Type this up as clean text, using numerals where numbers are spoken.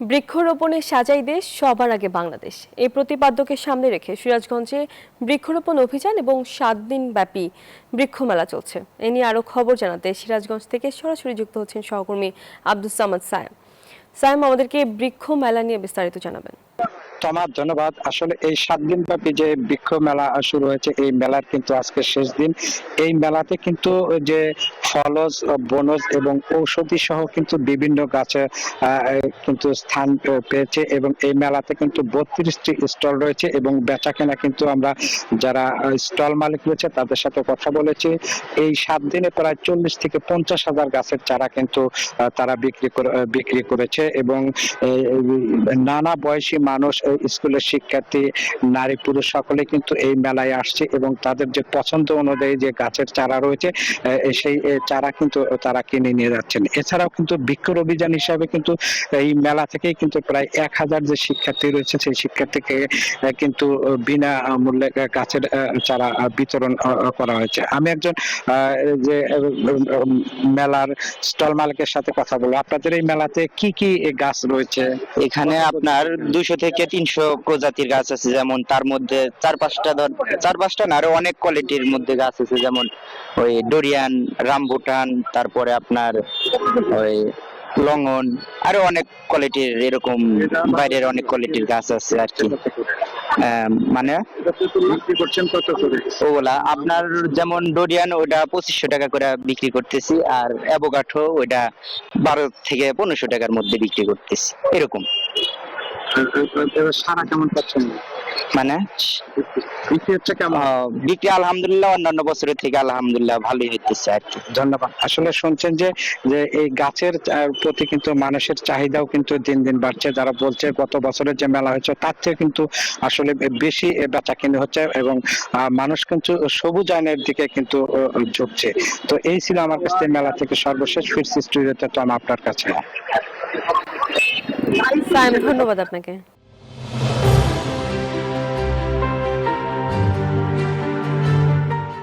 বৃক্ষরোপণে সাজাই দেশ, সবার আগে বাংলাদেশ, এই প্রতিপাদ্যকে সামনে রেখে সিরাজগঞ্জে বৃক্ষরোপণ অভিযান এবং 7 দিন ব্যাপী বৃক্ষমেলা চলছে। এ নিয়ে আরো খবর জানাতে সিরাজগঞ্জ থেকে সরাসরি যুক্ত হচ্ছেন সহকর্মী আব্দুস সামাদ সায়েম। সায়েম, আমাদেরকে বৃক্ষ মেলা নিয়ে বিস্তারিত জানাবেন। ধন্যবাদ। আসলে এই 7 দিন ব্যাপী যে বৃক্ষ মেলা শুরু হয়েছে, এই মেলার কিন্তু আজকে শেষ দিন। এই মেলাতে কিন্তু যে ফলজ, বনজ এবং ঔষধি সহ কিন্তু বিভিন্ন গাছে কিন্তু স্থান পেয়েছে এবং এই মেলাতে কিন্তু 32টি স্টল রয়েছে এবং বেচা কেনা কিন্তু আমরা যারা স্টল মালিক রয়েছে তাদের সাথে কথা বলেছি। এই 7 দিনে প্রায় 40 থেকে 50,000 গাছের চারা কিন্তু তারা বিক্রি করেছে এবং নানা বয়সী মানুষ, স্কুলের শিক্ষার্থী, নারী পুরুষ সকলে কিন্তু এই মেলায় আসছে এবং তাদের যে পছন্দ অনুযায়ী যে গাছের চারা রয়েছে সেই চারা কিন্তু তারা কিনে নিয়ে যাচ্ছেন। এছাড়াও কিন্তু বৃক্ষর অভিযান হিসাবে কিন্তু এই মেলা থেকেই কিন্তু প্রায় 1000 যে শিক্ষার্থী রয়েছে সেই শিক্ষার্থীকে কিন্তু বিনা মূল্যে গাছের চারা বিতরণ করা হয়েছে। আমি একজন যে মেলার স্টল মালিকের সাথে কথা বলবো। আপনাদের এই মেলাতে কি কি গাছ রয়েছে? এখানে আপনার 200 থেকে 300 প্রজাতির গাছ আছে, যেমন তার মধ্যে চার পাঁচটা না, আরো অনেক কোয়ালিটির মধ্যে গাছ আছে, যেমন ওই ডোরিয়ান, রামবুটান, তারপরে আপনার ওই লঙ্গন, আরো অনেক কোয়ালিটির, এরকম বাইরের অনেক কোয়ালিটির গাছ আছে আর কি। মানে বিক্রি করছেন কত করে? ওগুলা আপনার যেমন ডোরিয়ান ওইটা 2500 টাকা করে বিক্রি করতেছি, আর অ্যাভোকাডো ওইটা 12 থেকে 1500 টাকার মধ্যে বিক্রি করতেছি এরকম। সারা কেমন পাচ্ছেন? মানে বিক্রি হচ্ছে কেমন? বিক্রি আলহামদুলিল্লাহ অন্যান্য বছরের থেকে আলহামদুলিল্লাহ ভালোই হইতেছে আর কি। ধন্যবাদ। আসলে শুনছেন যে এই গাছের প্রতি কিন্তু মানুষের চাহিদাও কিন্তু দিন দিন বাড়ছে। যারা বলছে গত বছরের যে মেলা হয়েছে তার থেকে কিন্তু আসলে বেশি বেচা কিনে হচ্ছে এবং মানুষ কিন্তু সবুজায়নের দিকে কিন্তু ঝুঁকছে। তো এই ছিল আমার কাছে মেলা থেকে সর্বশেষ। ফিরছি স্টুডিওতে, তো আমি আপনার কাছে। সায়েম, ধন্যবাদ আপনাকে।